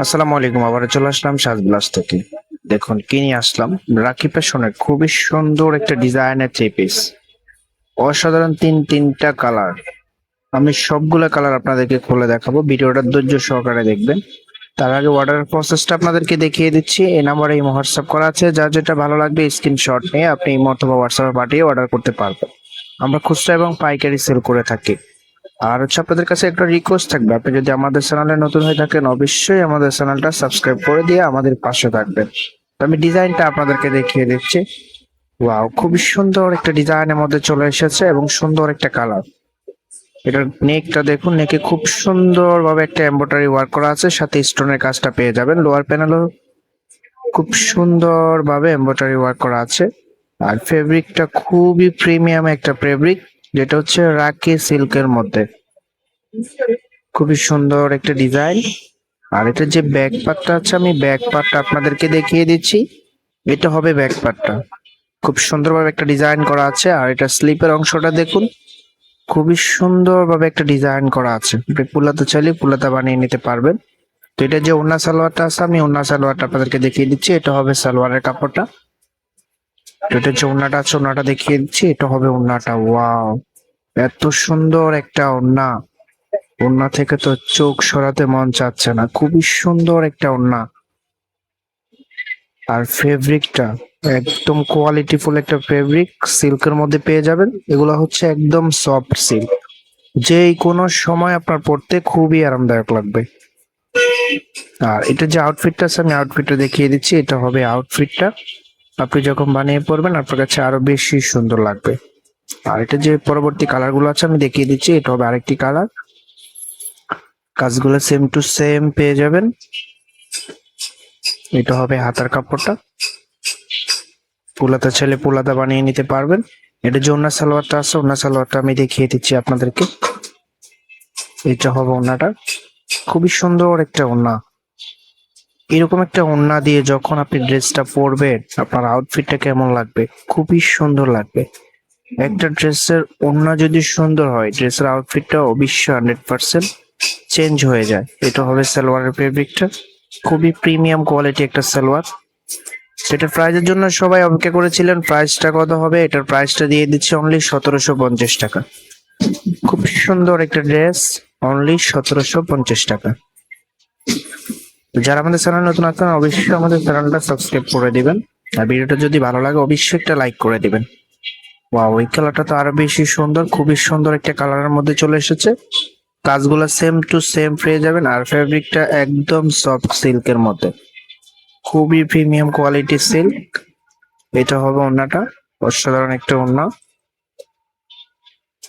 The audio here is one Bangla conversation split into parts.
আসসালামু আলাইকুম, আবার চলে আসলাম সাজগ্লাস থেকে। দেখুন কি নিয়ে আসলাম, রাখি ফ্যাশনের খুবই সুন্দর একটা ডিজাইনের থ্রি পিস। অসাধারণ তিনটা কালার। আমি সবগুলা কালার আপনাদেরকে খুলে দেখাবো, ভিডিওটা ধৈর্য সহকারে দেখবেন। তার আগে অর্ডার প্রসেসটা আপনাদেরকে দেখিয়ে দিচ্ছি। এই নাম্বারে ইমো হোয়াটসঅ্যাপ করা আছে, যার যেটা ভালো লাগবে স্ক্রিনশট নিয়ে আপনি ইমো অথবা হোয়াটসঅ্যাপে পাঠিয়ে অর্ডার করতে পারবেন। আমরা খুচরা এবং পাইকারি সেল করে থাকি। আর হচ্ছে আপনাদের কাছে একটা রিকোয়েস্ট থাকবে, আপনি যদি আমাদের চ্যানেলে নতুন হয়ে থাকেন অবশ্যই আমাদের চ্যানেলটা সাবস্ক্রাইব করে দিয়ে আমাদের পাশে থাকবেন। তো আমি ডিজাইনটা আপনাদেরকে দেখিয়ে দিচ্ছি। ওয়াও, খুবই সুন্দর একটা ডিজাইনের মধ্যে চলে এসেছে এবং সুন্দর একটা কালার। এটার নেকটা দেখুন, নেকে খুব সুন্দর ভাবে একটা এমব্রয়ডারি ওয়ার্ক করা আছে, সাথে স্টোনের কাজটা পেয়ে যাবেন। লোয়ার প্যানেলও খুব সুন্দর ভাবে এমব্রয়ডারি ওয়ার্ক করা আছে। আর ফেব্রিকটা খুবই প্রিমিয়াম একটা ফেব্রিক, যেটা হচ্ছে রাকি সিল্কের মধ্যে। খুবই সুন্দর একটা ডিজাইন। আর এটা যে ব্যাক পার্টটা আছে, আমি ব্যাক পার্টটা আপনাদেরকে দেখিয়ে দিচ্ছি। এটা হবে ব্যাক পার্টটা, খুব সুন্দরভাবে একটা ডিজাইন করা আছে। আর এটা স্লিপের অংশটা দেখুন, খুবই সুন্দরভাবে একটা ডিজাইন করা আছে। আপনি পুলাতে চাইলে পুলাতে বানিয়ে নিতে পারবেন। তো এটা যে ওন্না সালোয়ারটা আছে, আমি ওন্না সালোয়ারটা আপনাদেরকে দেখিয়ে দিচ্ছি। এটা হবে সালোয়ারের কাপড়টা। তো এটা যে ওন্নাটা আছে, ওন্নাটা দেখিয়ে দিচ্ছি। এটা হবে ওন্নাটা। ওয়াও, এত সুন্দর একটা ওন্না! ওন্না থেকে তো চোখ সরাতে মন চাচ্ছে না, খুবই সুন্দর একটা ওন্না। আর ফেব্রিকটা একদম কোয়ালিটিফুল একটা ফেব্রিক, সিল্কের মধ্যে পেয়ে যাবেন। এগুলো হচ্ছে একদম সফট সিল্ক, যে কোনো সময় আপনার পড়তে খুবই আরামদায়ক লাগবে। আর এটা যে আউটফিটটা আছে, আমি আউটফিটটা দেখিয়ে দিচ্ছি। এটা হবে আউটফিটটা, আপনি যখন বানিয়ে পরবেন আপনার কাছে আরো বেশি সুন্দর লাগবে। আর এটা যে পরবর্তী কালার গুলো আছে আমি দেখিয়ে দিচ্ছি। এটা হবে আরেকটি কালার, কাজগুলো সেম টু সেম পেয়ে যাবেন। এটা হবে হাতার কাপড়টা, পুলাতা ছেলে পুলাতা বানিয়ে নিতে পারবেন। এটা যে ওন্না সালোয়ারটা আছে, ওন্না সালোয়ারটা আমি দেখিয়ে দিচ্ছি আপনাদেরকে। এটা হবে ওন্নাটা, খুবই সুন্দর একটা ওন্না। এরকম একটা ওন্না দিয়ে যখন আপনি ড্রেসটা পরবেন, আপনার আউটফিটটা কেমন লাগবে? খুবই সুন্দর লাগবে। একটা ড্রেসের ওন্না যদি সুন্দর হয়, ড্রেসের আউটফিটটা অবশ্যই 100% চেঞ্জ হয়ে যায়। এটা হবে সালোয়ারের ফেব্রিকটা, খুবই প্রিমিয়াম কোয়ালিটি একটা সালোয়ার। সেটা প্রাইজের জন্য সবাই অপেক্ষা করেছিলেন। প্রাইসটা কত হবে? এটার প্রাইসটা দিয়ে দিচ্ছি অনলি 1750 টাকা। খুব সুন্দর একটা ড্রেস, অনলি 1750 টাকা। যারা আমাদের চ্যানেল নতুন আছেন অবশ্যই আমাদের চ্যানেলটা সাবস্ক্রাইব করে দিবেন। আর ভিডিওটা যদি ভালো লাগে অবশ্যই একটা লাইক করে দিবেন। ওয়াও, এই কালারটা তো আরো বেশি সুন্দর, খুবই সুন্দর একটা কালারের মধ্যে চলে এসেছে। কাজগুলো সেম টু সেম পেয়ে যাবেন। আর ফেব্রিকটা একদম সফট সিল্কের মধ্যে, খুবই প্রিমিয়াম কোয়ালিটি সিল্ক। এটা হবে ওন্নাটা, অসাধারণ একটা ওন্না।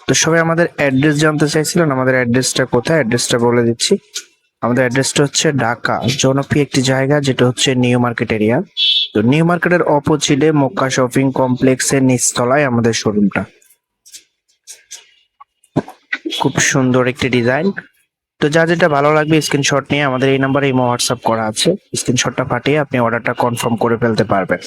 তো সবাই আমাদের অ্যাড্রেস জানতে চাইছিলেন, আমাদের অ্যাড্রেসটা কোথায়, অ্যাড্রেসটা বলে দিচ্ছি। আমাদের অ্যাড্রেসটা হচ্ছে ঢাকা জনপ্রিয় একটি জায়গা, যেটা হচ্ছে নিউ মার্কেট এরিয়া। তো নিউ মার্কেটের অপোজিটে মক্কা শপিং কমপ্লেক্সের নিচতলায় আমাদের শোরুমটা। খুব সুন্দর একটি ডিজাইন। তো যা যেটা ভালো লাগবে স্ক্রিনশট নিয়ে আমাদের এই নাম্বারে ইমো হোয়াটসঅ্যাপ করা আছে, স্ক্রিনশটটা পাঠিয়ে আপনি অর্ডারটা কনফার্ম করে ফেলতে পারবেন।